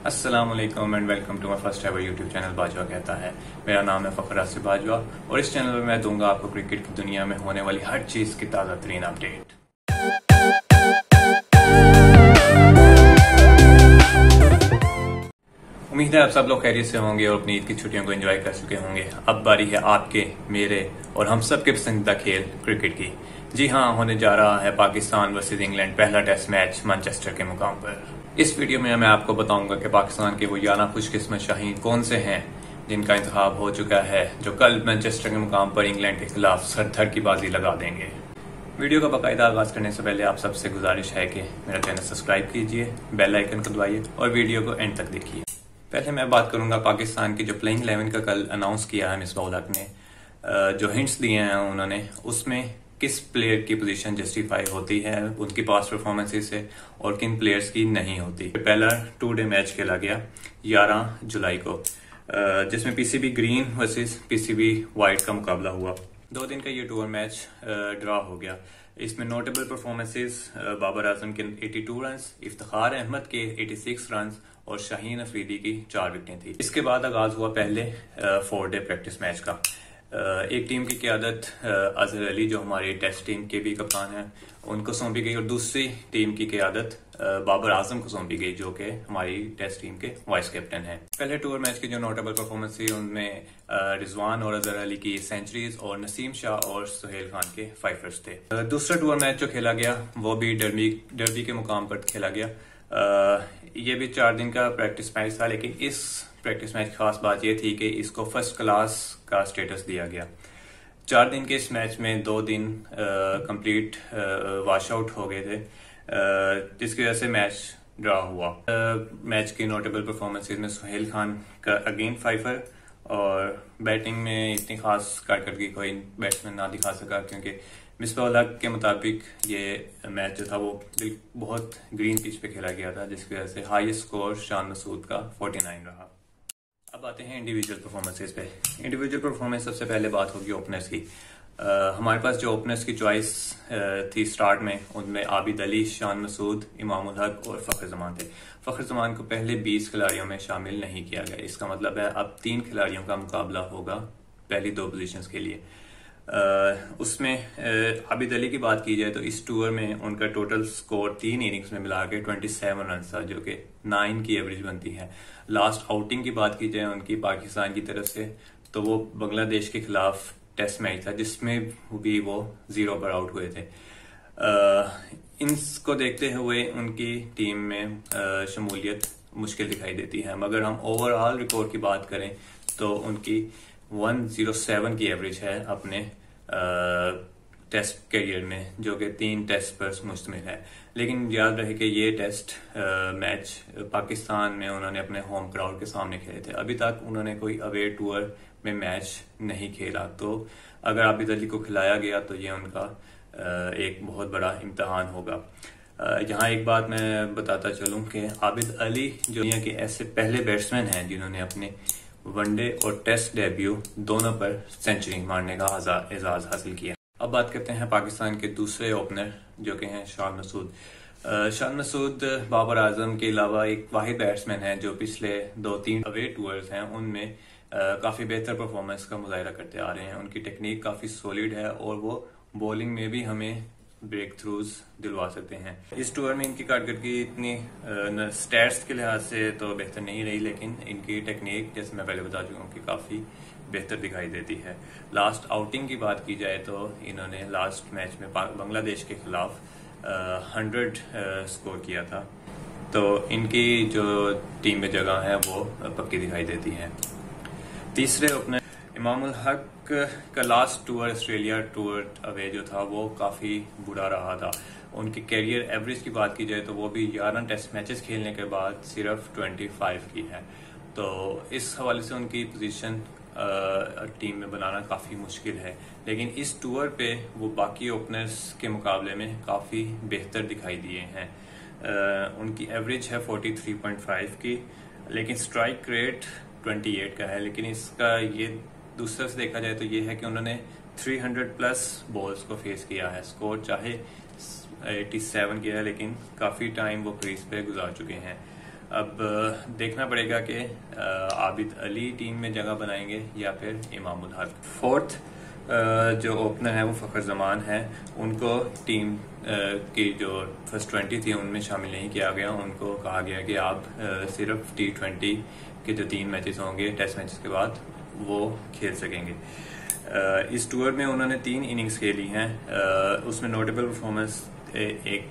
अस्सलाम वालेकुम and welcome to my first ever YouTube channel Bajwa कहता है। मेरा नाम है फखर आसिफ बाजवा और इस चैनल में मैं दूंगा आपको क्रिकेट की दुनिया में होने वाली हर चीज की ताज़ा तरीन अपडेट। उम्मीद है आप सब लोग खैरियत से होंगे और अपनी ईद की छुट्टियों को एंजॉय कर चुके होंगे। अब बारी है आपके, मेरे और हम सब के पसंदीदा खेल क्रिकेट की। जी हाँ, होने जा रहा है पाकिस्तान वर्सेस इंग्लैंड पहला टेस्ट मैच मैनचेस्टर के मुकाम पर। इस वीडियो में मैं आपको बताऊंगा कि पाकिस्तान के वो 11 खुशकिस्मत शाहीन कौन से हैं जिनका इंतखाब हो चुका है, जो कल मैनचेस्टर के मुकाम पर इंग्लैंड के खिलाफ सर धर की बाजी लगा देंगे। वीडियो का बाकायदा आगाज करने से पहले आप सबसे गुजारिश है कि मेरा चैनल सब्सक्राइब कीजिए, बेल आइकन को दबाइए और वीडियो को एंड तक देखिए। पहले मैं बात करूंगा पाकिस्तान की जो प्लेइंग 11 का कल अनाउंस किया है मिसबाह उल हक ने, जो हिंट्स दिए हैं उन्होंने, उसमें किस प्लेयर की पोजीशन जस्टिफाई होती है उनकी पास्ट परफॉर्मेंसेस से और किन प्लेयर्स की नहीं होती। पहला 2 डे मैच खेला गया 11 जुलाई को, जिसमें PCB green versus PCB white का मुकाबला हुआ। 2 दिन का ये टूर मैच ड्रॉ हो गया। इसमें नोटेबल परफॉर्मेंसेस बाबर आजम के 82 रन, इफ्तिखार अहमद के 86 रन और शाहीन अफरीदी की 4 विकेटें थी। इसके बाद आगाज हुआ पहले 4 डे प्रैक्टिस मैच का। एक टीम की क़यादत अजहर अली, जो हमारी टेस्ट टीम के भी कप्तान हैं, उनको सौंपी गई और दूसरी टीम की क़यादत बाबर आजम को सौंपी गई, जो कि हमारी टेस्ट टीम के वाइस कैप्टन हैं। पहले टूर मैच की जो नोटेबल परफॉर्मेंस थी उनमें रिजवान और अजहर अली की सेंचुरीज और नसीम शाह और सुहेल खान के फाइफर्स थे। दूसरा टूर मैच जो खेला गया वो भी डर्बी के मुकाम पर खेला गया। ये भी 4 दिन का प्रैक्टिस मैच था, लेकिन इस प्रैक्टिस मैच की खास बात यह थी कि इसको फर्स्ट क्लास का स्टेटस दिया गया। 4 दिन के इस मैच में 2 दिन कंप्लीट वॉश आउट हो गए थे, जिसकी वजह से मैच ड्रॉ हुआ। मैच की नोटेबल परफॉर्मेंसेज में सुहेल खान का अगेन फाइफर और बैटिंग में इतनी खास कारकर्दगी कोई बैट्समैन ना दिखा सका, क्योंकि मिसबाह उल हक के मुताबिक ये मैच जो था वो बहुत ग्रीन पिच पे खेला गया था, जिसकी वजह से हाईएस्ट स्कोर शान मसूद का 49 रहा। अब आते हैं इंडिविजुअल परफॉर्मेंसेस पे। इंडिविजुअल परफॉर्मेंस सबसे पहले बात होगी ओपनर्स की। हमारे पास जो ओपनर्स की चॉइस थी स्टार्ट में, उनमें आबिद अली, शान मसूद, इमाम उल हक और फखर जमान थे। फखर जमान को पहले 20 खिलाड़ियों में शामिल नहीं किया गया। इसका मतलब है अब 3 खिलाड़ियों का मुकाबला होगा पहली 2 पोजीशंस के लिए। उसमें आबिद अली की बात की जाए तो इस टूर में उनका टोटल स्कोर 3 इनिंग्स में मिला के 27 रन था, जो कि 9 की एवरेज बनती है। लास्ट आउटिंग की बात की जाए उनकी पाकिस्तान की तरफ से, तो वो बांग्लादेश के खिलाफ टेस्ट मैच था, जिसमें भी वो 0 पर आउट हुए थे। इनको देखते हुए उनकी टीम में शमूलियत मुश्किल दिखाई देती है, मगर हम ओवरऑल रिकॉर्ड की बात करें तो उनकी 107 की एवरेज है अपने टेस्ट करियर में, जो कि 3 टेस्ट पर मुश्तमिल है। लेकिन याद रहे कि ये टेस्ट मैच पाकिस्तान में उन्होंने अपने होम क्राउड के सामने खेले थे। अभी तक उन्होंने कोई अवे टूर में मैच नहीं खेला, तो अगर आबिद अली को खिलाया गया तो ये उनका एक बहुत बड़ा इम्तहान होगा। यहाँ एक बात मैं बताता चलूं कि आबिद अली जो दुनिया के ऐसे पहले बैट्समैन हैं जिन्होंने अपने वनडे और टेस्ट डेब्यू दोनों पर सेंचुरी मारने का एजाज हासिल किया। अब बात करते हैं पाकिस्तान के दूसरे ओपनर, जो कि हैं शान मसूद। शान मसूद बाबर आजम के अलावा एक वाहिद बैट्समैन है जो पिछले 2-3 अवे टूर्स हैं उनमें काफी बेहतर परफॉर्मेंस का मुजाहिरा करते आ रहे हैं। उनकी टेक्निक काफी सॉलिड है और वो बॉलिंग में भी हमें ब्रेक थ्रूज दिलवा सकते हैं। इस टूर में इनकी कारकर्दगी इतनी स्टैट्स के लिहाज से तो बेहतर नहीं रही, लेकिन इनकी टेक्निक, जैसे मैं पहले बता चुका हूँ, कि काफी बेहतर दिखाई देती है। लास्ट आउटिंग की बात की जाए तो इन्होंने लास्ट मैच में बांग्लादेश के खिलाफ 100 स्कोर किया था, तो इनकी जो टीम में जगह है वो पक्की दिखाई देती है। तीसरे ओपनर इमाम उल हक का last tour Australia tour away जो था वो काफी बुरा रहा था। उनकी कैरियर एवरेज की बात की जाए तो वो भी 11 टेस्ट मैचेस खेलने के बाद सिर्फ 25 की है, तो इस हवाले से उनकी पोजीशन टीम में बनाना काफी मुश्किल है। लेकिन इस टूर पे वो बाकी ओपनर्स के मुकाबले में काफी बेहतर दिखाई दिए हैं। उनकी एवरेज है 43.5 की, लेकिन स्ट्राइक रेट 28 का है। लेकिन इसका ये दूसरा से देखा जाए तो ये है कि उन्होंने 300 प्लस बॉल्स को फेस किया है। स्कोर चाहे 87 किया है, लेकिन काफी टाइम वो क्रीज पे गुजार चुके हैं। अब देखना पड़ेगा कि आबिद अली टीम में जगह बनाएंगे या फिर इमामुल हक। फोर्थ जो ओपनर है वो फ़खर जमान है, उनको टीम की जो फर्स्ट 20 थी उनमें शामिल नहीं किया गया। उनको कहा गया कि आप सिर्फ T20 के जो 3 मैचेस होंगे टेस्ट मैचेस के बाद वो खेल सकेंगे। इस टूर में उन्होंने 3 इनिंग्स खेली हैं। उसमें नोटेबल परफॉर्मेंस एक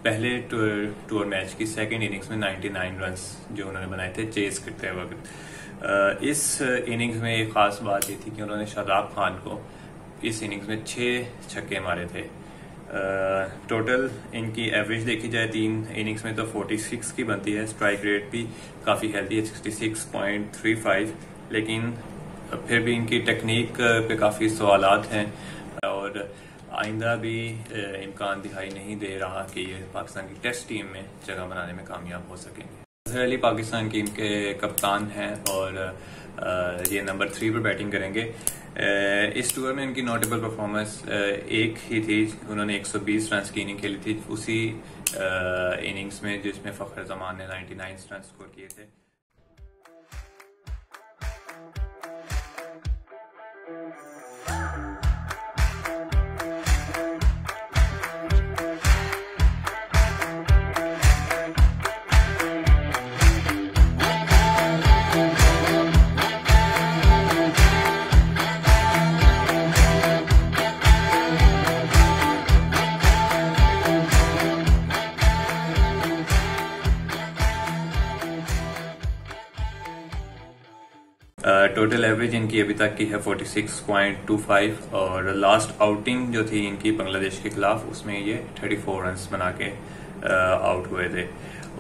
पहले टूर मैच की सेकंड इनिंग्स में 99 रन्स जो उन्होंने बनाए थे चेस करते वक्त। इस इनिंग्स में एक खास बात ये थी कि उन्होंने शादाब खान को इस इनिंग्स में 6 छक्के मारे थे। टोटल इनकी एवरेज देखी जाए 3 इनिंग्स में तो 46 की बनती है। स्ट्राइक रेट भी काफ़ी हेल्दी है 66.35, लेकिन फिर भी इनकी टेक्निक पे काफ़ी सवालात हैं और आइंदा भी इम्कान दिखाई नहीं दे रहा कि ये पाकिस्तान की टेस्ट टीम में जगह बनाने में कामयाब हो सकेंगे। अजहर अली पाकिस्तान टीम के कप्तान हैं और ये नंबर 3 पर बैटिंग करेंगे। इस टूर में इनकी नोटेबल परफॉर्मेंस एक ही थी, उन्होंने 120 रन की इनिंग खेली थी उसी इनिंग्स में जिसमें फ़खर जमान ने 99 रन स्कोर किए थे। टोटल एवरेज इनकी अभी तक की है 46.25 और लास्ट आउटिंग जो थी इनकी बांग्लादेश के खिलाफ उसमें ये 34 रन्स बना के आउट हुए थे।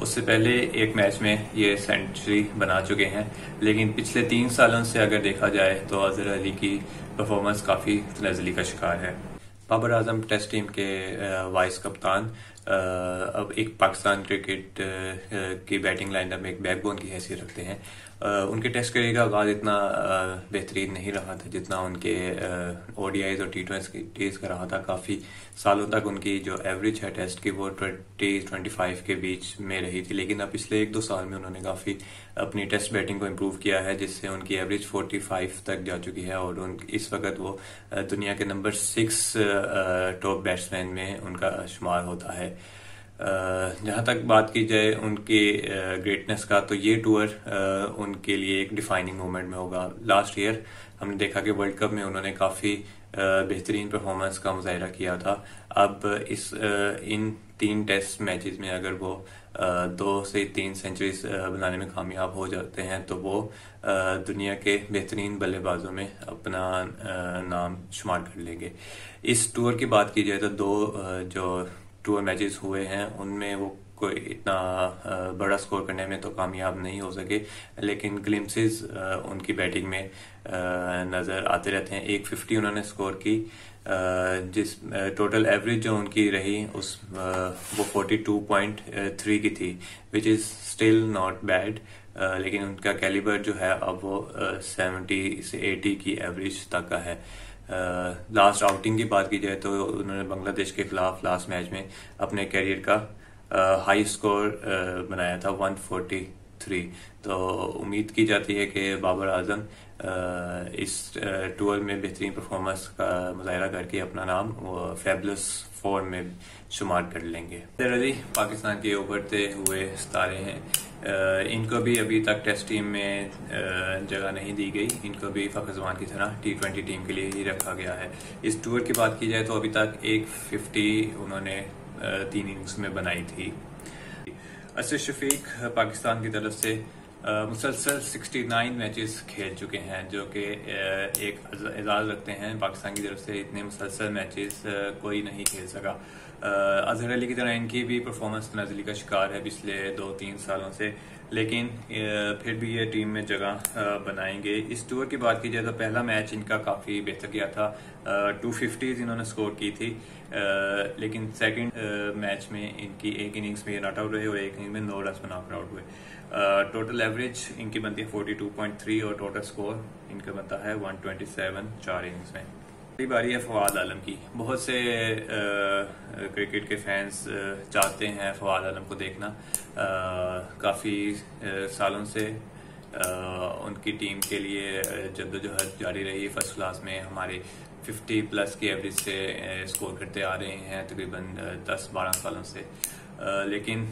उससे पहले एक मैच में ये सेंचुरी बना चुके हैं, लेकिन पिछले 3 सालों से अगर देखा जाए तो अजहर अली की परफॉर्मेंस काफ़ी नज़ली का शिकार है। बाबर आजम टेस्ट टीम के वाइस कप्तान अब एक पाकिस्तान क्रिकेट की बैटिंग लाइनअप में एक बैकबोन की हैसियत रखते हैं। उनके टेस्ट करियर का आगाज इतना बेहतरीन नहीं रहा था जितना उनके ODIs और T20s का रहा था। काफ़ी सालों तक उनकी जो एवरेज है टेस्ट की वो 20-25 के बीच में रही थी, लेकिन अब पिछले 1-2 साल में उन्होंने काफ़ी अपनी टेस्ट बैटिंग को इम्प्रूव किया है जिससे उनकी एवरेज 45 तक जा चुकी है और इस वक्त वो दुनिया के नंबर 6 टॉप बैट्समैन में उनका शुमार होता है। जहाँ तक बात की जाए उनके ग्रेटनेस का तो ये टूर उनके लिए एक डिफाइनिंग मोमेंट में होगा। लास्ट ईयर हमने देखा कि वर्ल्ड कप में उन्होंने काफ़ी बेहतरीन परफॉर्मेंस का मुजाहिरा किया था। अब इन 3 टेस्ट मैचेस में अगर वो 2 से 3 सेंचुरीज बनाने में कामयाब हो जाते हैं तो वो दुनिया के बेहतरीन बल्लेबाजों में अपना नाम शुमार कर लेंगे। इस टूर की बात की जाए तो 2 जो टूर मैचेस हुए हैं उनमें वो कोई इतना बड़ा स्कोर करने में तो कामयाब नहीं हो सके, लेकिन ग्लिम्पसेस उनकी बैटिंग में नज़र आते रहते हैं। 150 उन्होंने स्कोर की, जिस टोटल एवरेज जो उनकी रही वो 42.3 की थी, which is still not bad, लेकिन उनका कैलिबर जो है अब वो 70 से 80 की एवरेज तक का है। लास्ट आउटिंग की बात की जाए तो उन्होंने बांग्लादेश के खिलाफ लास्ट मैच में अपने कैरियर का हाई स्कोर बनाया था 143। तो उम्मीद की जाती है कि बाबर आजम इस टूर में बेहतरीन परफॉर्मेंस का मुजाहिरा करके अपना नाम फैबुलस 4 में शुमार कर लेंगे। अजहर अली पाकिस्तान के उभरते हुए सितारे हैं। इनको भी अभी तक टेस्ट टीम में जगह नहीं दी गई, इनको भी फ़खर जमान की तरह T20 टीम के लिए ही रखा गया है। इस टूर की बात की जाए तो अभी तक 150 उन्होंने 3 इनिंग्स में बनाई थी। असद शफीक पाकिस्तान की तरफ से मुसलसल 69 मैचेस खेल चुके हैं, जो कि एक एजाज़ रखते हैं। पाकिस्तान की तरफ से इतने मुसलसल मैचेस कोई नहीं खेल सका। अजहर अली की तरह इनकी भी परफॉर्मेंस नज़ली का शिकार है पिछले 2-3 सालों से, लेकिन फिर भी ये टीम में जगह बनाएंगे। इस टूर की बात की जाए तो पहला मैच इनका काफ़ी बेहतर गया था, 250 इन्होंने स्कोर की थी, लेकिन सेकंड मैच में इनकी एक इनिंग्स में ये नॉट आउट रहे और एक इनिंग में 9 रन बनाकर आउट हुए। टोटल एवरेज इनकी बनती है 42.3 और टोटल स्कोर इनका बनता है 127 4 इनिंग्स में। पहली बारी है फवाद आलम की। बहुत से क्रिकेट के फैंस चाहते हैं फवाद आलम को देखना। काफ़ी सालों से उनकी टीम के लिए जद्दोजहद जारी रही। फर्स्ट क्लास में हमारे 50 प्लस की एवरेज से स्कोर करते आ रहे हैं तकरीबन 10-12 सालों से। लेकिन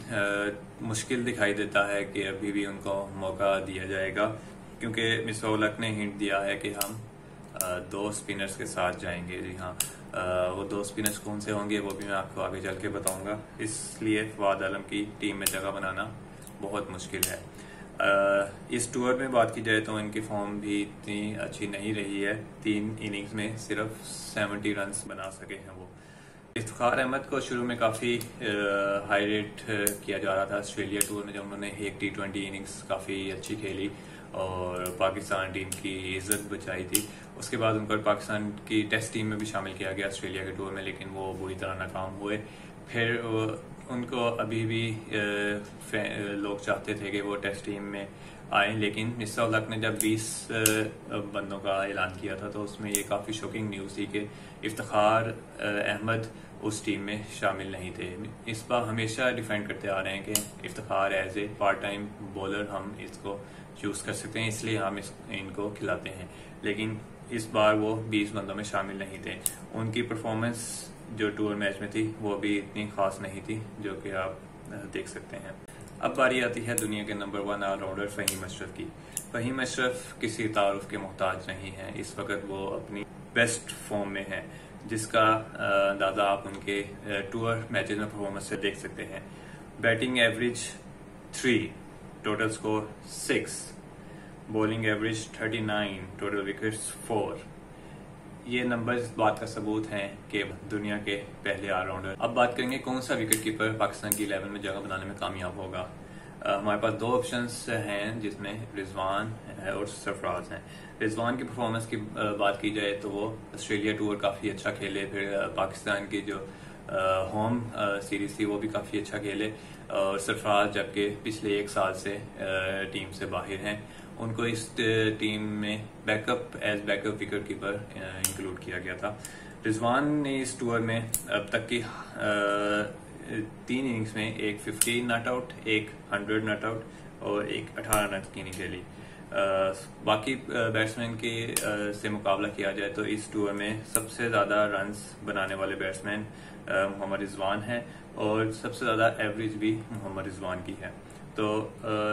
मुश्किल दिखाई देता है कि अभी भी उनको मौका दिया जाएगा, क्योंकि मिसबाह उल हक ने हिंट दिया है कि हम 2 स्पिनर्स के साथ जाएंगे। जी हाँ, वो 2 स्पिनर्स कौन से होंगे वो भी मैं आपको आगे चल के बताऊंगा। इसलिए फवाद आलम की टीम में जगह बनाना बहुत मुश्किल है। इस टूर में बात की जाए तो इनकी फॉर्म भी इतनी अच्छी नहीं रही है। 3 इनिंग्स में सिर्फ 70 रन बना सके हैं वो। इफ्तिखार अहमद को शुरू में काफ़ी हाई रेट किया जा रहा था ऑस्ट्रेलिया टूर में, जब उन्होंने एक T20 इनिंग्स काफ़ी अच्छी खेली और पाकिस्तान टीम की इज्जत बचाई थी। उसके बाद उनको पाकिस्तान की टेस्ट टीम में भी शामिल किया गया ऑस्ट्रेलिया के टूर में, लेकिन वो बुरी तरह नाकाम हुए। फिर उनको अभी भी लोग चाहते थे कि वो टेस्ट टीम में आए, लेकिन मिसबाह उल हक ने जब 20 बंदों का ऐलान किया था तो उसमें ये काफ़ी शॉकिंग न्यूज़ थी कि इफ्तिखार अहमद उस टीम में शामिल नहीं थे। इस बार हमेशा डिफेंड करते आ रहे हैं कि Iftikhar as a part time bowler हम इसको चूज़ कर सकते हैं, इसलिए हम इनको खिलाते हैं। लेकिन इस बार वो 20 बंदों में शामिल नहीं थे। उनकी परफॉर्मेंस जो टूर मैच में थी वो भी इतनी खास नहीं थी, जो कि आप देख सकते हैं। अब बारी आती है दुनिया के नंबर 1 ऑलराउंडर फ़हीम अशरफ की। फ़हीम अशरफ किसी तारुफ के मोहताज नहीं है। इस वक्त वो अपनी बेस्ट फॉर्म में है, जिसका अंदाज़ा आप उनके टूर मैचेस में परफॉर्मेंस से देख सकते हैं। Batting average 3, total score 6, bowling average 39, total wickets 4। ये नंबर इस बात का सबूत हैं कि दुनिया के पहले ऑलराउंडर। अब बात करेंगे कौन सा विकेट कीपर पाकिस्तान की 11 में जगह बनाने में कामयाब होगा। हमारे पास 2 ऑप्शंस हैं, जिसमें रिजवान और सरफराज हैं। रिजवान की परफॉर्मेंस की बात की जाए तो वो ऑस्ट्रेलिया टूर काफ़ी अच्छा खेले, फिर पाकिस्तान की जो होम सीरीज थी वो भी काफ़ी अच्छा खेले, और सरफराज जबकि पिछले 1 साल से टीम से बाहर हैं। उनको इस टीम में as backup wicket keeper include किया गया था। रिजवान ने इस टूर में अब तक की 3 इनिंग्स में एक 50 नॉट आउट, एक 100 नॉट आउट और एक 18 रन की इनिंग खेली। बाकी बैट्समैन के से मुकाबला किया जाए तो इस टूर में सबसे ज़्यादा रन्स बनाने वाले बैट्समैन मोहम्मद रिजवान है, और सबसे ज़्यादा एवरेज भी मोहम्मद रिजवान की है। तो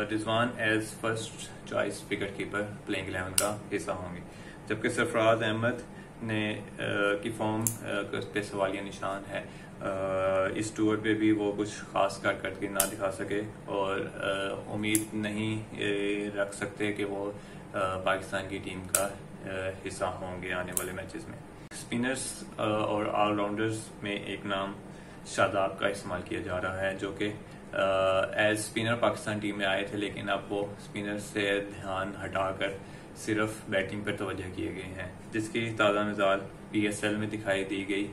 Rizwan as first choice wicket keeper playing 11 का हिस्सा होंगे, जबकि सरफराज अहमद ने की फॉर्म पे सवालिया निशान है। इस टूर पे भी वो कुछ खास कारकर्दगी ना दिखा सके, और उम्मीद नहीं रख सकते कि वो पाकिस्तान की टीम का हिस्सा होंगे आने वाले मैचेस में। स्पिनर्स और ऑलराउंडर्स में एक नाम शादाब का इस्तेमाल किया जा रहा है, जो कि एज स्पिनर पाकिस्तान टीम में आए थे, लेकिन अब वो स्पिनर से ध्यान हटाकर सिर्फ बैटिंग पर तवज्जो किए गए हैं, जिसकी ताज़ा मिसाल PSL में दिखाई दी गई।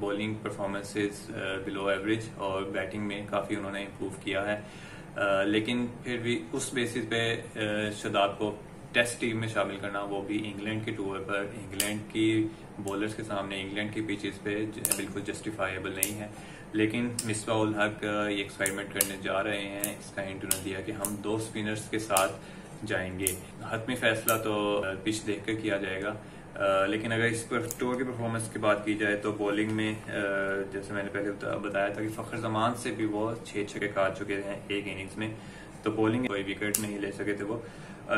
बॉलिंग परफॉर्मेंसेस बिलो एवरेज और बैटिंग में काफ़ी उन्होंने इम्प्रूव किया है। लेकिन फिर भी उस बेसिस पे शादाब को टेस्ट टीम में शामिल करना, वो भी इंग्लैंड के टूर पर, इंग्लैंड की बॉलर्स के सामने, इंग्लैंड की पिचेस पे बिल्कुल जस्टिफाइबल नहीं है। लेकिन मिसबाह उल हक ये एक्सपेरिमेंट करने जा रहे हैं। इसका हिंट उन्होंने दिया कि हम 2 स्पिनर्स के साथ जाएंगे। हतमी फैसला तो पिच देख कर किया जाएगा, लेकिन अगर इस पर टूर की परफॉर्मेंस की बात की जाए तो बॉलिंग में जैसे मैंने पहले बताया था कि फखर जमान से भी वो 6 छक्के काट चुके हैं एक इनिंग्स में, तो बॉलिंग कोई विकेट नहीं ले सके थे वो।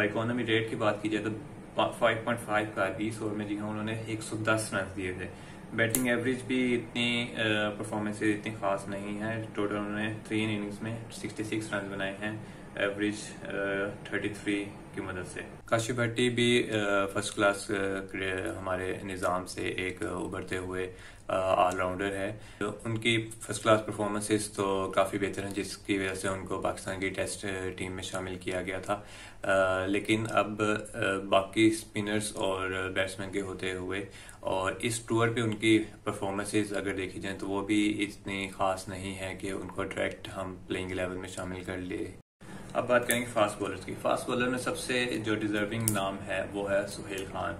इकोनॉमी रेट की बात की जाए तो 5.5 का 20 ओवर में, जी हाँ, उन्होंने 110 रन दिए थे। बैटिंग एवरेज भी इतनी परफॉर्मेंस इतनी खास नहीं है। टोटल उन्होंने 3 इनिंग्स में 66 रन बनाए हैं, एवरेज 33 की मदद से। काशिफ भट्टी भी फर्स्ट क्लास हमारे निज़ाम से एक उभरते हुए ऑलराउंडर है। तो उनकी फर्स्ट क्लास परफॉर्मेंसेस तो काफ़ी बेहतर हैं, जिसकी वजह से उनको पाकिस्तान की टेस्ट टीम में शामिल किया गया था। लेकिन अब बाकी स्पिनर्स और बैट्समैन के होते हुए और इस टूर पे उनकी परफॉर्मेंसेस अगर देखी जाए तो वो भी इतनी खास नहीं है कि उनको डायरेक्ट हम प्लेइंग 11 में शामिल कर ले। अब बात करेंगे फास्ट बॉलर्स की। फास्ट बॉलर में सबसे जो डिजर्विंग नाम है वो है सुहेल खान।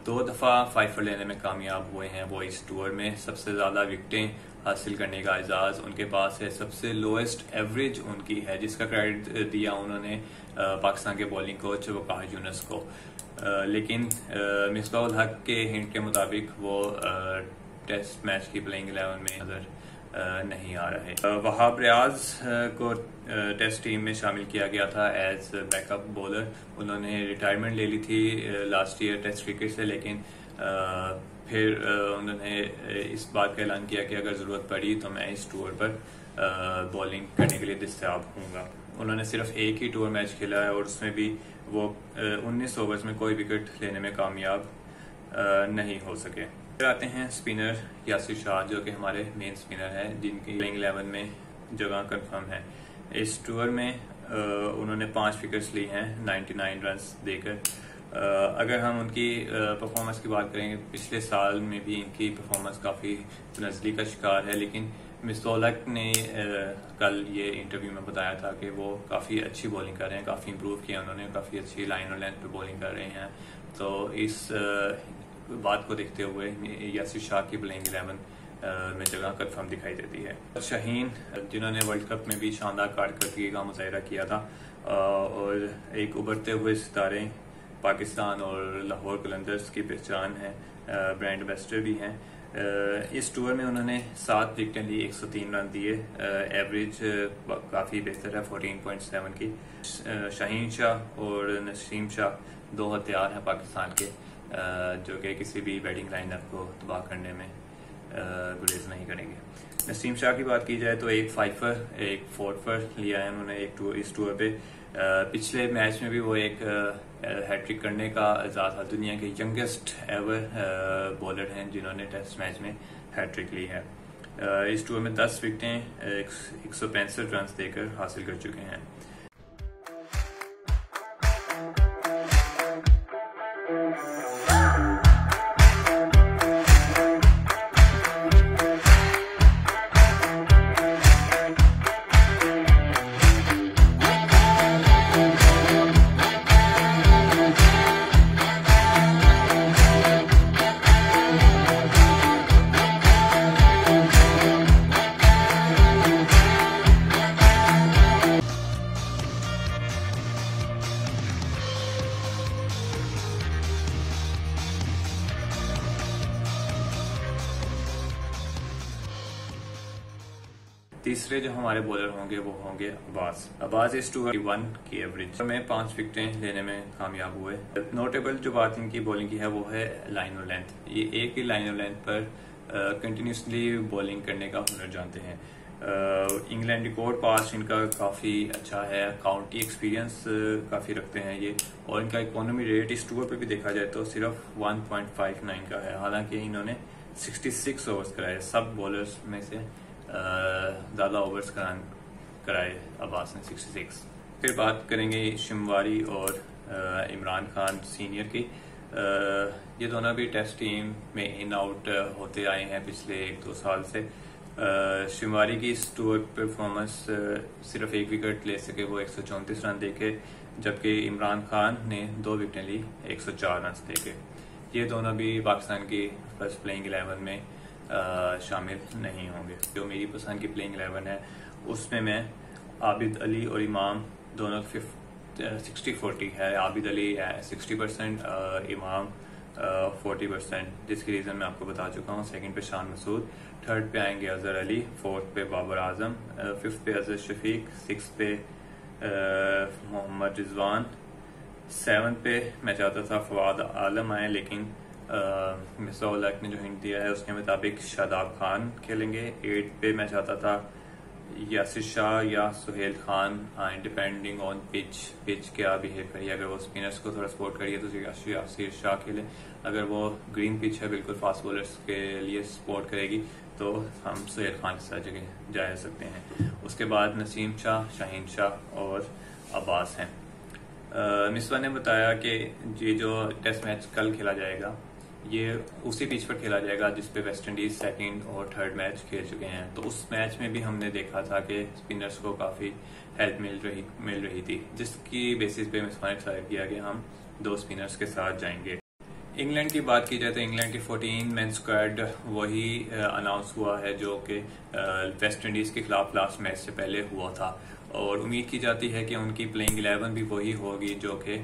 2 दफा 5 लेने में कामयाब हुए हैं वो इस टूर में। सबसे ज्यादा विकेटें हासिल करने का एजाज उनके पास है। सबसे लोएस्ट एवरेज उनकी है, जिसका क्रेडिट दिया उन्होंने पाकिस्तान के बॉलिंग कोच वकास यूनुस को। लेकिन मिसबाहुल हक के हिंट के मुताबिक वो टेस्ट मैच की प्लेइंग 11 में नजर नहीं आ रहे। वहाब रियाज को टेस्ट टीम में शामिल किया गया था एज बैकअप बॉलर। उन्होंने रिटायरमेंट ले ली थी लास्ट ईयर टेस्ट क्रिकेट से, लेकिन फिर उन्होंने इस बात का ऐलान किया कि अगर जरूरत पड़ी तो मैं इस टूर पर बॉलिंग करने के लिए दस्तयाब हूँगा। उन्होंने सिर्फ एक ही टूर मैच खेला है और उसमें भी वो 19 ओवर्स में कोई विकेट लेने में कामयाब नहीं हो सके। फिर आते हैं स्पिनर यासिर शाह, जो कि हमारे मेन स्पिनर हैं, जिनकी प्लेइंग 11 में जगह कंफर्म है। इस टूर में उन्होंने 5 विकेट्स ली हैं 99 रन्स देकर। अगर हम उनकी परफॉर्मेंस की बात करेंगे, पिछले साल में भी इनकी परफॉर्मेंस काफ़ी नज़ली का शिकार है, लेकिन मिसबाहुल हक ने कल ये इंटरव्यू में बताया था कि वो काफ़ी अच्छी बॉलिंग कर रहे हैं, काफ़ी इंप्रूव किया उन्होंने, काफ़ी अच्छी लाइन और लेंथ पे बॉलिंग कर रहे हैं। तो इस बात को देखते हुए यासिर शाह की प्लेइंग 11 में जगह कंफर्म दिखाई देती है। शाहीन, जिन्होंने वर्ल्ड कप में भी शानदार कारकर्दगी का मुजाहिरा किया था और एक उभरते हुए सितारे पाकिस्तान और लाहौर कलंदर्स की पहचान है, ब्रांड एम्बेसडर भी हैं। इस टूर में उन्होंने 7 विकेटें ली, 103 रन दिए, एवरेज काफ़ी बेहतर है 14.7 की। शाहीन शाह और नसीम शाह 2 हथियार हैं पाकिस्तान के, जो कि किसी भी बैटिंग लाइनअप को तबाह करने में गुरेज नहीं करेंगे। नसीम शाह की बात की जाए तो एक 5 एक 4 लिया है उन्होंने इस टूर पे। पिछले मैच में भी वो एक हैट्रिक करने का एजाज था। दुनिया के यंगेस्ट एवर बॉलर हैं जिन्होंने टेस्ट मैच में हैट्रिक ली है। इस टूर में 10 विकेटें 165 रन देकर हासिल कर चुके हैं। तीसरे जो हमारे बॉलर होंगे वो होंगे अब्बास इस टूर 1 की एवरेज में 5 विकेटें लेने में कामयाब हुए। नोटेबल जो बात इनकी बॉलिंग की है वो है लाइन और लेंथ। ये एक ही लाइन और लेंथ पर कंटिन्यूसली बॉलिंग करने का हुनर जानते हैं। इंग्लैंड रिकॉर्ड पास इनका काफ़ी अच्छा है, काउंटी एक्सपीरियंस काफ़ी रखते हैं ये, और इनका इकोनॉमी रेट इस टूर पर भी देखा जाए तो सिर्फ 1.59 का है। हालांकि इन्होंने 66 ओवर्स कराए, सब बॉलर्स में से ज़्यादा ओवर्स कराए अब्बास ने 66। फिर बात करेंगे शिमवारी और इमरान खान सीनियर की। ये दोनों भी टेस्ट टीम में इन आउट होते आए हैं पिछले 1-2 साल से। शिमवारी की इस टूर परफॉर्मेंस सिर्फ 1 विकेट ले सके, वो 134 रन देके, जबकि इमरान खान ने 2 विकेटें ली 104 रन देके। ये दोनों भी पाकिस्तान की फर्स्ट प्लेइंग 11 में शामिल नहीं होंगे। जो मेरी पसंद की प्लेइंग 11 है उसमें मैं आबिद अली और इमाम दोनों 60-40 है। आबिद अली 60%, इमाम 40%, जिसकी रीज़न मैं आपको बता चुका हूँ। सेकंड पे शान मसूद, थर्ड पे आएंगे अजहर अली, फोर्थ पे बाबर आजम, फिफ्थ पे अजहर शफीक, सिक्स पे मोहम्मद रिजवान, 7 पे मैं चाहता था फवाद आलम आए, लेकिन मिसबाहुल हक ने जो हिंट दिया है उसके मुताबिक शादाब खान खेलेंगे। 8 पे मैं चाहता था यासिर शाह या सुहेल खान आए, डिपेंडिंग ऑन पिच क्या बिहेव करिए। अगर वो स्पिनर्स को थोड़ा सपोर्ट करिए तो यासिर शाह खेले, अगर वो ग्रीन पिच है बिल्कुल फास्ट बॉलर्स के लिए सपोर्ट करेगी तो हम सुहेल खान के साथ जगह जा सकते हैं। उसके बाद नसीम शाह, शाहीन शाह और अब्बास हैं। मिसबा ने बताया कि ये जो टेस्ट मैच कल खेला जाएगा ये उसी पिच पर खेला जाएगा जिस पे वेस्ट इंडीज सेकंड और थर्ड मैच खेल चुके हैं। तो उस मैच में भी हमने देखा था कि स्पिनर्स को काफी हेल्प मिल रही थी, जिसकी बेसिस पे मिसबा ने डिसाइड किया कि हम 2 स्पिनर्स के साथ जाएंगे। इंग्लैंड की बात की जाए तो इंग्लैंड की 14 मैन स्क्वाड वही अनाउंस हुआ है जो कि वेस्ट इंडीज के खिलाफ लास्ट मैच से पहले हुआ था, और उम्मीद की जाती है कि उनकी प्लेइंग 11 भी वही होगी जो कि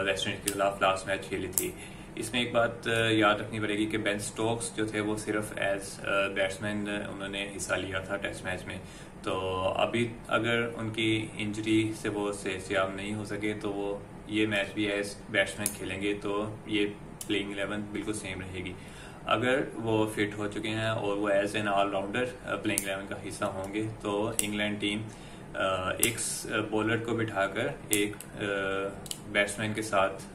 वेस्ट इंडीज के खिलाफ लास्ट मैच खेली थी। इसमें एक बात याद रखनी पड़ेगी कि बेन स्टोक्स जो थे वो सिर्फ एज बैट्समैन उन्होंने हिस्सा लिया था टेस्ट मैच में, तो अभी अगर उनकी इंजरी से वो सेहतयाब नहीं हो सके तो वो ये मैच भी एज बैट्समैन खेलेंगे, तो ये प्लेइंग 11 बिल्कुल सेम रहेगी। अगर वो फिट हो चुके हैं और वो एज एन ऑलराउंडर प्लेइंग 11 का हिस्सा होंगे तो इंग्लैंड टीम एक बॉलर को बिठाकर एक बैट्समैन के साथ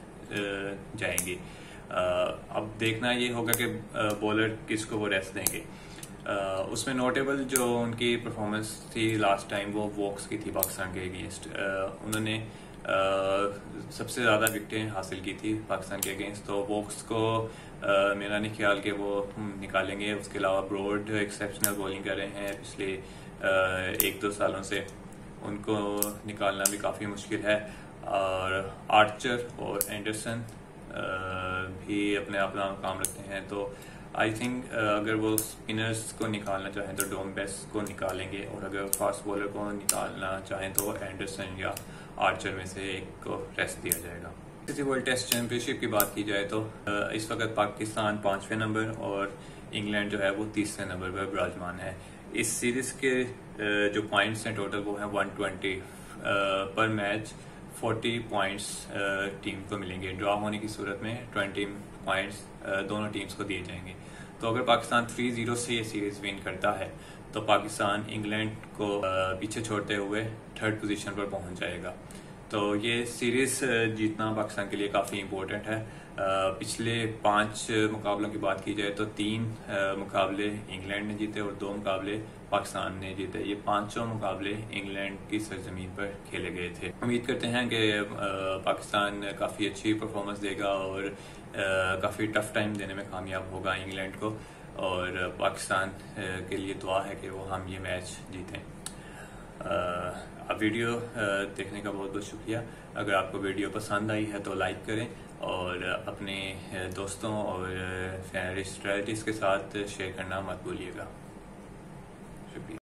जाएंगी। अब देखना ये होगा कि बॉलर किसको वो रेस्ट देंगे। उसमें नोटेबल जो उनकी परफॉर्मेंस थी लास्ट टाइम वो वोक्स की थी पाकिस्तान के अगेंस्ट। उन्होंने सबसे ज़्यादा विकेटें हासिल की थी पाकिस्तान के अगेंस्ट, तो वोक्स को मेरा नहीं ख्याल कि वो निकालेंगे। उसके अलावा ब्रॉड एक्सेप्शनल बॉलिंग कर रहे हैं पिछले 1-2 सालों से, उनको निकालना भी काफ़ी मुश्किल है। और आर्चर और एंडरसन भी अपने अपना काम रखते हैं, तो आई थिंक अगर वो स्पिनर्स को निकालना चाहें तो डोम बेस को निकालेंगे, और अगर फास्ट बॉलर को निकालना चाहें तो एंडरसन या आर्चर में से एक को रेस्ट दिया जाएगा। किसी वर्ल्ड टेस्ट चैंपियनशिप की बात की जाए तो इस वक्त पाकिस्तान 5वें नंबर और इंग्लैंड जो है वो 30वें नंबर पर विराजमान है। इस सीरीज के जो पॉइंट्स हैं टोटल वो हैं 120 पर मैच। 40 पॉइंट्स टीम को मिलेंगे। ड्रॉ होने की सूरत में 20 पॉइंट्स दोनों टीम्स को दिए जाएंगे। तो अगर पाकिस्तान 3-0 से ये सीरीज विन करता है तो पाकिस्तान इंग्लैंड को पीछे छोड़ते हुए 3rd पोजीशन पर पहुंच जाएगा। तो ये सीरीज जीतना पाकिस्तान के लिए काफ़ी इम्पोर्टेंट है। पिछले 5 मुकाबलों की बात की जाए तो 3 मुकाबले इंग्लैंड ने जीते और 2 मुकाबले पाकिस्तान ने जीते। ये 5 मुकाबले इंग्लैंड की सरजमीन पर खेले गए थे। उम्मीद करते हैं कि पाकिस्तान काफ़ी अच्छी परफॉर्मेंस देगा और काफ़ी टफ टाइम देने में कामयाब होगा इंग्लैंड को, और पाकिस्तान के लिए दुआ है कि वो हम ये मैच जीतें। अब वीडियो देखने का बहुत बहुत शुक्रिया। अगर आपको वीडियो पसंद आई है तो लाइक करें और अपने दोस्तों और रिश्तेदारों के साथ शेयर करना मत भूलिएगा। शुक्रिया।